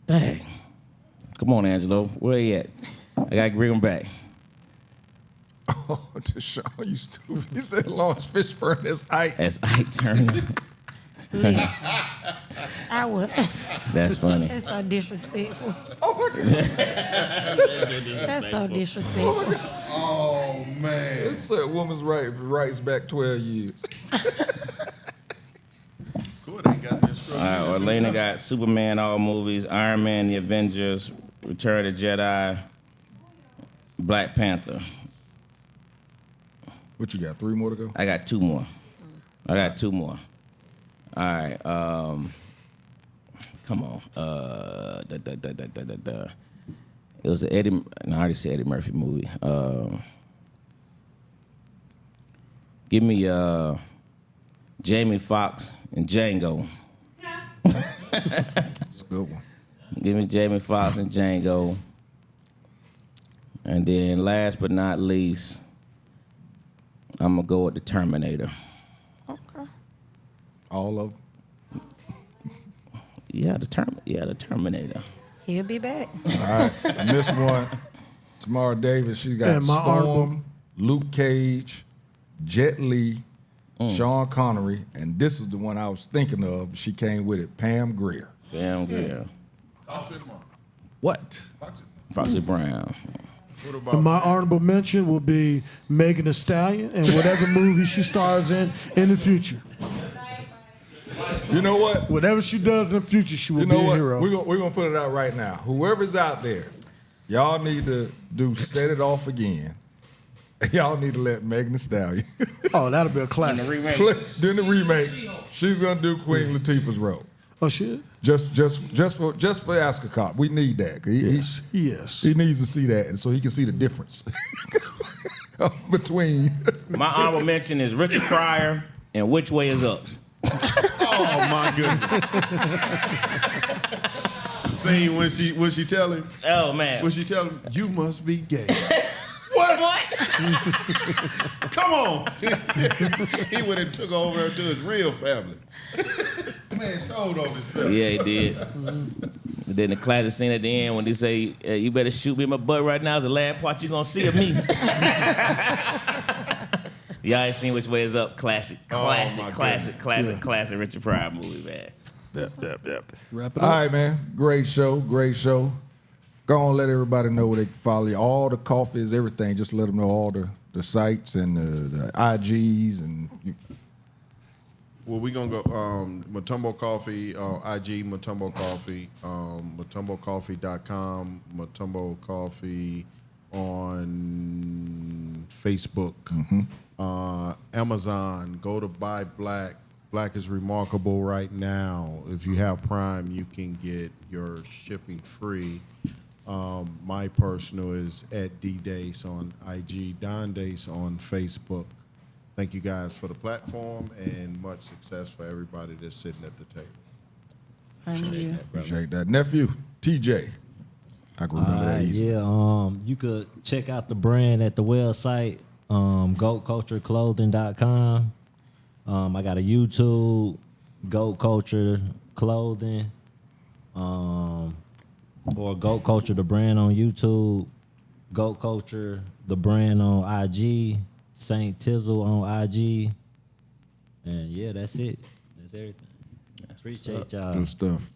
dang. Come on, Angelo. Where you at? I gotta bring him back. Oh, Deshaun, you stupid. You said Lawrence Fishburne as Ike. That's Ike Turner. I would. That's funny. That's so disrespectful. Oh, my God. That's so disrespectful. Oh man. It said woman's rights back 12 years. Good, ain't got that struggle. All right, Orlena got Superman, all movies, Iron Man, The Avengers, Return of the Jedi, Black Panther. What you got, 3 more to go? I got 2 more. All right. Come on. It was an I already said Eddie Murphy movie. Give me Jamie Foxx and Django. It's a good one. Give me Jamie Foxx and Django. And then last but not least, I'm gonna go with the Terminator. Okay. All of them. Yeah, the Terminator. He'll be back. All right. And this one, Tamara Davis, she's got And my Storm, honorable- Luke Cage, Jet Li, Sean Connery, and this is the one I was thinking of. She came with it, Pam Grier. Damn good. Fox it tomorrow. What? Fox it. Foxy Brown. What about And my honorable mention will be Megan Thee Stallion and whatever movie she stars in the future. You know what? Whatever she does in the future, she will You know be a what? hero. We're gonna put it out right now. Whoever's out there, y'all need to do Set It Off Again. Y'all need to let Megan Thee Stallion Oh, that'll be a In the classic. remake. during the remake. She's gonna do Queen Latifah's role. Oh, shit? Just for Ask a Cop. We need that. Yes. He needs to see that, and so he can see the difference between. My honorable mention is Richard Pryor and Which Way Is Up. Oh my goodness. Scene when she tell him, Oh man. when she tell him, you must be gay. What? Come on. He went and took over to his real family. Man told on himself. Yeah, he did. Then the classic scene at the end when they say, "You better shoot me in my butt right now." Is the last part you gonna see of me. Y'all ain't seen Which Way Is Up? Classic Richard Pryor movie, man. Yep. Wrap it All up. right, man. Great show. Go on, let everybody know where they can follow you. All the coffees, everything. Just let them know all the sites and the IGs and Well, we're going to go Mutombo Coffee, IG Mutombo Coffee, mutombocoffee.com, Mutombo Coffee on Facebook. Amazon, go to Buy Black. Black is remarkable right now. If you have Prime, you can get your shipping free. My personal is at D Dace on IG, Don Dace on Facebook. Thank you guys for the platform and much success for everybody that's sitting at the table. Thank you. Appreciate that. Nephew, TJ. I can remember that easy. Yeah, you could check out the brand at the website, goatcultureclothing.com. I got a YouTube, Goat Culture Clothing, or Goat Culture, the brand on YouTube, Goat Culture, the brand on IG, Saint Tizzle on IG. And yeah, that's it. That's everything. Appreciate y'all. Good stuff.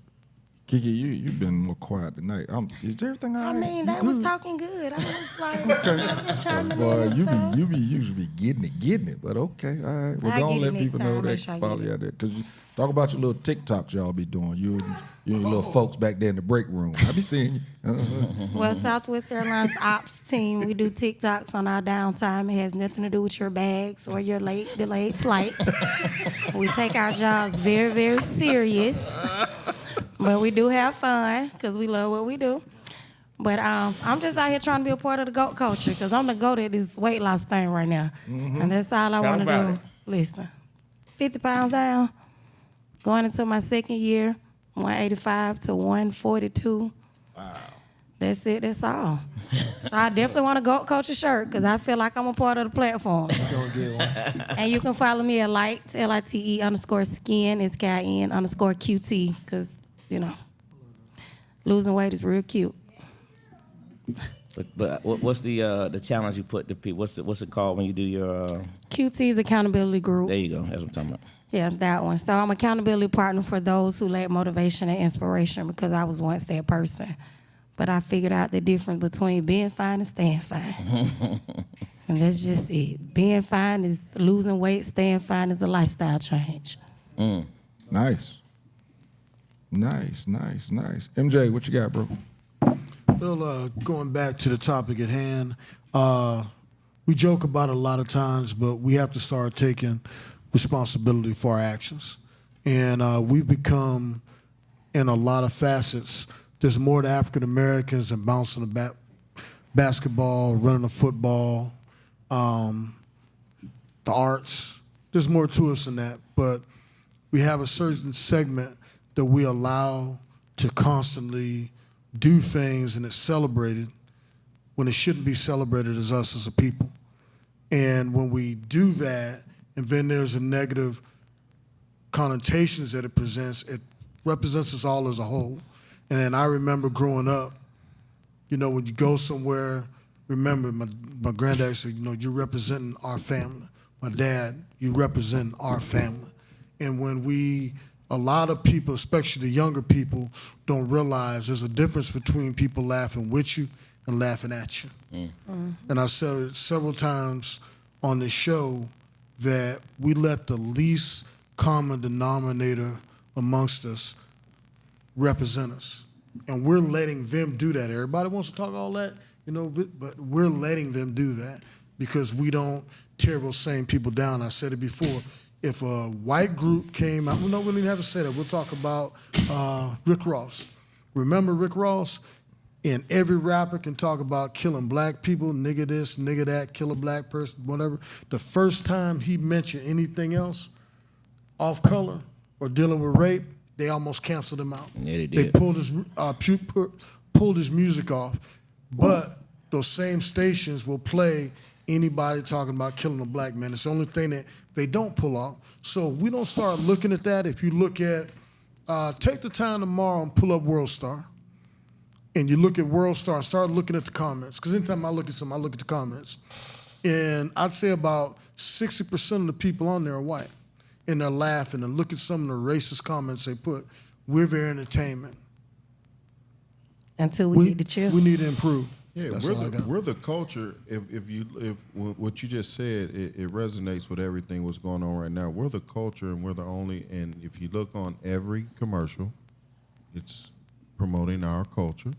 Kiki, you've been more quiet tonight. Is everything all I right? mean, You they was good? talking good. I was like, chiming in Boy, and you stuff. be usually getting it, but okay, all right. Well, I don't get it let next people time. know Make they sure I can follow get you out there. Because talk about your little TikToks y'all be doing. You and your little folks back there in the break room. I be seeing you. Well, Southwest Airlines ops team, we do TikToks on our downtime. It has nothing to do with your bags or your delayed flight. We take our jobs very, very serious. But we do have fun because we love what we do. But I'm just out here trying to be a part of the goat culture because I'm the goat at this weight loss thing right now. And that's all I want to about do. it. Listen, 50 pounds down, going into my second year, 185 to 142. Wow. That's it. That's all. So I definitely want a goat culture shirt because I feel like I'm a part of the platform. Gonna get one. And you can follow me at LITE, LITE_skin, SKIN_QT, because, you know, losing weight is real cute. But what's the challenge you put to people? What's it called when you do your? QT's accountability group. There you go. That's what I'm talking about. Yeah, that one. So I'm accountability partner for those who lack motivation and inspiration because I was once that person. But I figured out the difference between being fine and staying fine. And that's just it. Being fine is losing weight. Staying fine is a lifestyle change. Nice. MJ, what you got, bro? Well, going back to the topic at hand, we joke about it a lot of times, but we have to start taking responsibility for our actions. And we've become, in a lot of facets, there's more to African Americans than bouncing a basketball, running a football, the arts. There's more to us than that, but we have a certain segment that we allow to constantly do things and it's celebrated when it shouldn't be celebrated as us as a people. And when we do that, and then there's a negative connotations that it presents, it represents us all as a whole. And then I remember growing up, you know, when you go somewhere, remember my granddad said, you know, you're representing our family. My dad, you represent our family. And when a lot of people, especially the younger people, don't realize there's a difference between people laughing with you and laughing at you. And I said it several times on this show that we let the least common denominator amongst us represent us. And we're letting them do that. Everybody wants to talk all that, you know, but we're letting them do that because we don't tear those same people down. I said it before. If a white group came out, we don't even have to say that. We'll talk about Rick Ross. Remember Rick Ross? And every rapper can talk about killing black people, nigga this, nigga that, kill a black person, whatever. The first time he mentioned anything else, off color or dealing with rape, they almost canceled him out. Yeah, they They did. pulled his music off. But those same stations will play anybody talking about killing a black man. It's the only thing that they don't pull off. So we don't start looking at that. If you look at, take the time tomorrow and pull up World Star. And you look at World Star and start looking at the comments. Because anytime I look at something, I look at the comments. And I'd say about 60% of the people on there are white. And they're laughing and look at some of the racist comments they put. We're very entertainment. Until we need to chill. We need to improve. Yeah, That's all I got. we're the culture. If what you just said, it resonates with everything what's going on right now. We're the culture, and we're the only. And if you look on every commercial, it's promoting our culture.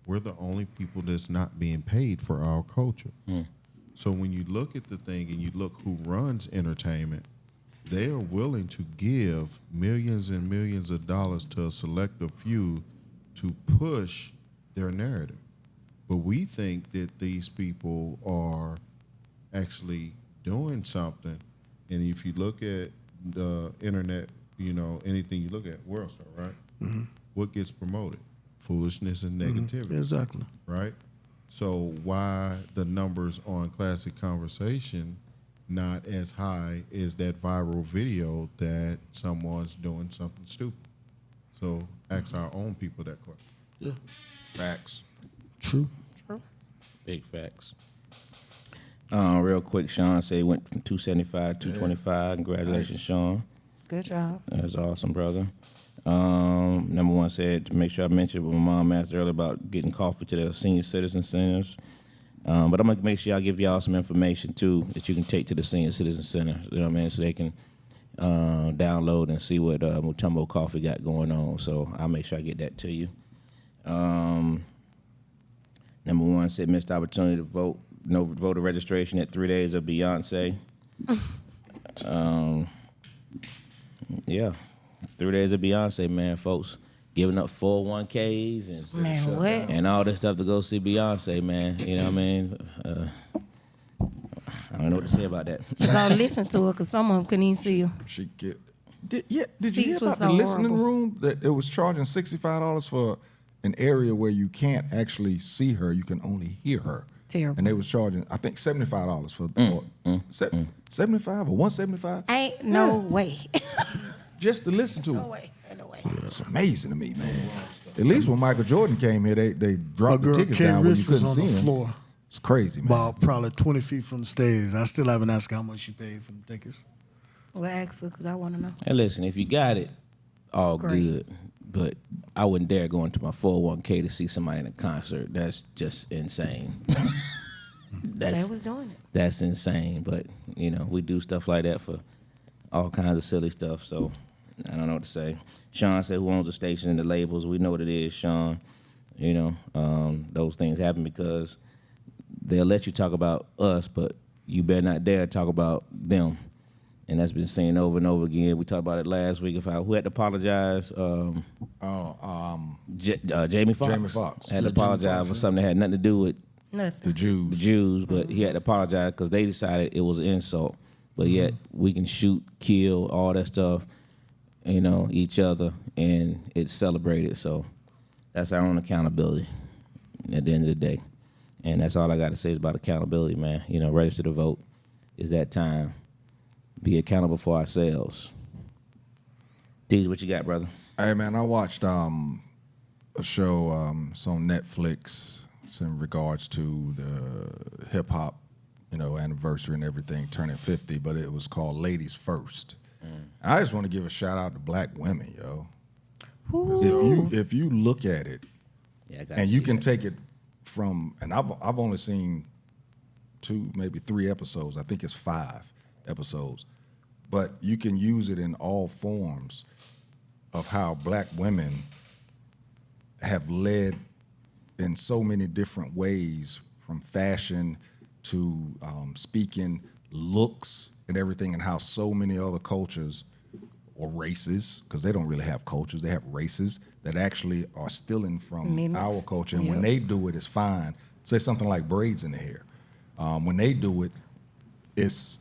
We're the only people that's not being paid for our culture. So when you look at the thing and you look who runs entertainment, they are willing to give millions and millions of dollars to a selective few to push their narrative. But we think that these people are actually doing something. And if you look at the internet, anything you look at, WorldStar, right? Mm-hmm. What gets promoted? Foolishness and negativity. Exactly. Right? So why the numbers on Klassic Konversation not as high as that viral video that someone's doing something stupid? So ask our own people that question. Yeah. Facts. True. Big facts. Real quick, Sean said he went from 275 to 225. Congratulations, Sean. Good job. That's awesome, brother. Number one said to make sure I mentioned what my mom asked earlier about getting coffee to the senior citizen centers. But I'm gonna make sure I give y'all some information too that you can take to the senior citizen center. You know what I mean? So they can download and see what Mutombo Coffee got going on. So I'll make sure I get that to you. Number one said missed opportunity to vote. No voter registration at 3 days of Beyonce. Yeah, 3 days of Beyonce, man, folks. Giving up 401ks and Man, what? and all this stuff to go see Beyonce, man. You know what I mean? I don't know what to say about that. Go listen to it, because some of them couldn't even see you. She get. Did you hear Seats was about the so listening horrible. room that it was charging $65 for an area where you can't actually see her, you can only hear her. Terrible. And they was charging, I think, $75 for 75 or 175 Ain't no way. just to listen to No her. way. No way. It's amazing to me, man. At least when Michael Jordan came here, they dropped the girl, tickets Ken down where you Rich was couldn't on see the him. floor. It's crazy, man. About probably 20 feet from the stage. I still haven't asked how much she paid for the tickets. Well, ask her, because I want to know. Hey, listen, if you got it, all Great. good. But I wouldn't dare go into my 401k to see somebody in a concert. That's just insane. They was doing it. That's insane. But, we do stuff like that for all kinds of silly stuff. So I don't know what to say. Sean said, who owns the station and the labels? We know what it is, Sean. Those things happen because they'll let you talk about us, but you better not dare talk about them. And that's been seen over and over again. We talked about it last week. Who had to apologize? Jamie Foxx. Jamie Foxx. Had to apologize for something that had nothing to do with Nothing. The Jews. the Jews, but he had to apologize because they decided it was an insult. But yet we can shoot, kill, all that stuff, each other, and it's celebrated. So that's our own accountability at the end of the day. And that's all I got to say is about accountability, man. Register to vote. It's that time. Be accountable for ourselves. Deez, what you got, brother? Hey, man, I watched a show. It's on Netflix. It's in regards to the hip hop, anniversary and everything, turning 50. But it was called Ladies First. I just want to give a shout out to black women, yo. If you look at it, Yeah, I gotta and you see can that. take it from, and I've only seen 2, maybe 3 episodes. I think it's 5 episodes, but you can use it in all forms of how black women have led in so many different ways, from fashion to speaking, looks, and everything, and how so many other cultures or races, because they don't really have cultures, they have races that actually are stealing from Mimics. our culture, and when they do it, it's fine. Say something like braids in the hair. When they do it, it's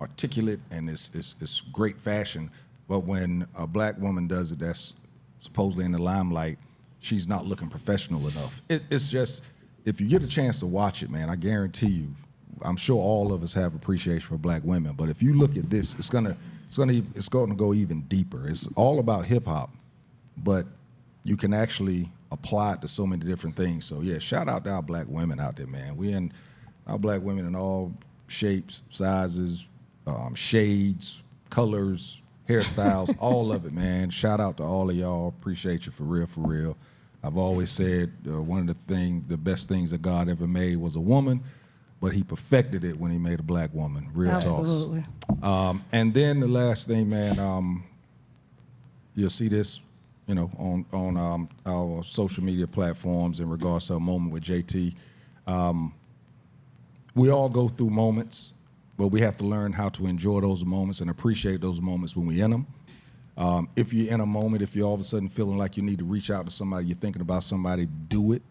articulate and it's great fashion. But when a black woman does it, that's supposedly in the limelight, she's not looking professional enough. It's just, if you get a chance to watch it, man, I guarantee you, I'm sure all of us have appreciation for black women. But if you look at this, it's gonna go even deeper. It's all about hip hop, but you can actually apply it to so many different things. So yeah, shout out to our black women out there, man. Our black women in all shapes, sizes, shades, colors, hairstyles, all of it, man. Shout out to all of y'all. Appreciate you for real, for real. I've always said one of the best things that God ever made was a woman, but he perfected it when he made a black woman. Real Absolutely. talk. And then the last thing, man, you'll see this, on our social media platforms in regards to a moment with JT. We all go through moments, but we have to learn how to enjoy those moments and appreciate those moments when we're in them. If you're in a moment, if you're all of a sudden feeling like you need to reach out to somebody, you're thinking about somebody, do it,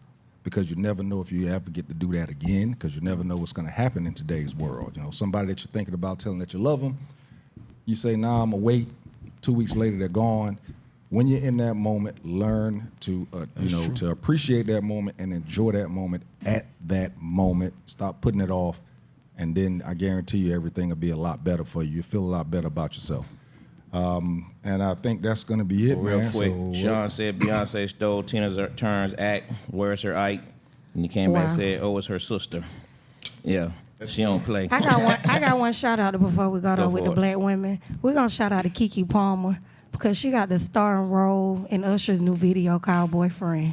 because you never know if you ever get to do that again, because you never know what's going to happen in today's world. Somebody that you're thinking about telling that you love them, you say, nah, I'm going to wait. 2 weeks later, they're gone. When you're in that moment, learn to, to appreciate that moment and enjoy that moment at that moment. Stop putting it off, and then I guarantee you everything will be a lot better for you. You'll feel a lot better about yourself. And I think that's going to be it, Real man. quick, So, Sean said Beyonce stole Tina Turner's act. Where's her Ike? And he came back and Wow. said, oh, it's her sister. Yeah, she don't play. I got one shout out before we go Go on with for the it. black women. We're gonna shout out to KEKE Palmer because she got the starring role in Usher's new video called Boyfriend.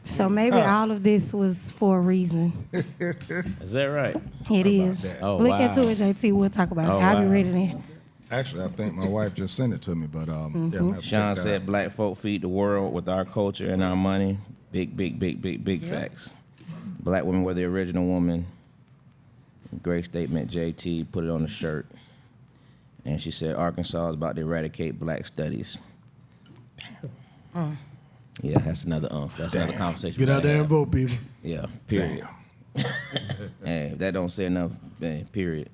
So maybe all of this was for a reason. Is that right? It is. that? Oh, Look wow. into it, JT. We'll talk about Oh, it. I'll be wow. ready then. actually, I think my wife just sent it to me, but yeah, I'm gonna have to Sean check that said out. black folk feed the world with our culture and our money. Big facts. Black women were the original woman. Great statement, JT. Put it on the shirt. And she said Arkansas is about to eradicate black studies. Yeah, that's another conversation. Get we out gotta there and have. vote, people. Yeah, period. Hey, if that don't say enough, period.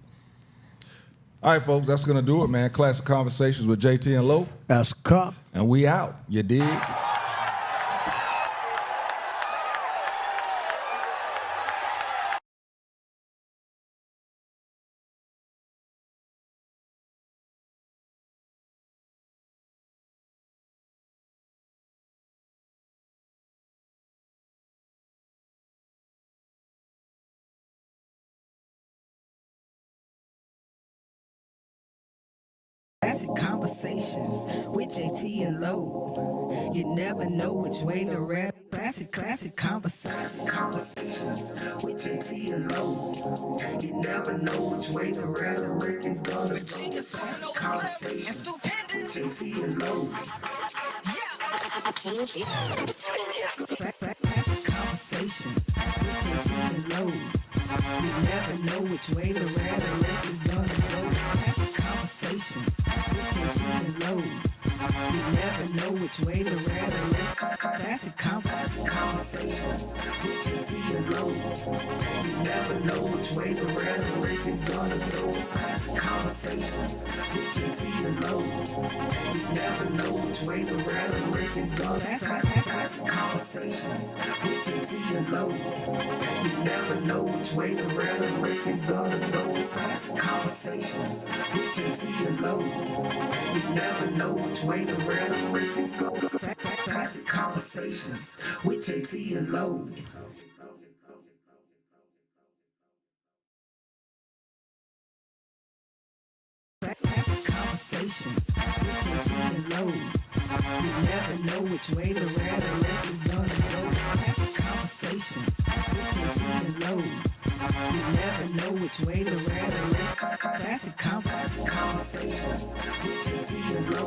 All right, folks, that's gonna do it, man. Classic Conversations with JT and Lo, That's a cop. and we out. You dig? Classic Conversations with JT and Lo. You never know which way to rap. Classic Conversations with JT and Lo. You never know which way to rap. The record's gonna go. Classic Conversations with JT and Lo. Classic Conversations with JT and Lo. You never know which way to rap. The record's gonna go. Classic Conversations with JT and Lo. You never know which way to rap. Classic Conversations with JT and Lo. You never know which way to rap. The record's gonna go. Classic Conversations with JT and Lo. You never know which way to rap. The record's gonna go. Classic Conversations with JT and Lo. You never know which way to rap. The record's gonna go. Classic Conversations with JT and Lo. You never know which way to rap. The record's gonna go. Classic Conversations with JT and Lo. Classic Conversations with JT and Lo. You never know which way to rap. The record's gonna go. Classic Conversations with JT and Lo. You never know which way to rap. The Classic Conversations with JT and Lo.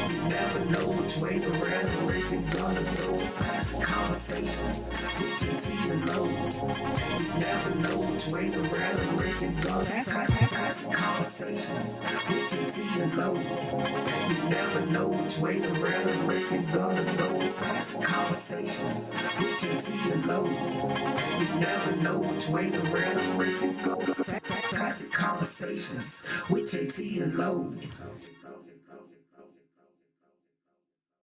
You never know which way to rap. The record's gonna go. Classic Conversations with JT and Lo. You never know which way to rap. The record's gonna go. Classic Conversations with JT and Lo. You never know which way to rap. The record's gonna go. Classic Conversations with JT and Lo. You never know which way to rap. The record's gonna go. Classic Conversations with JT and Lo.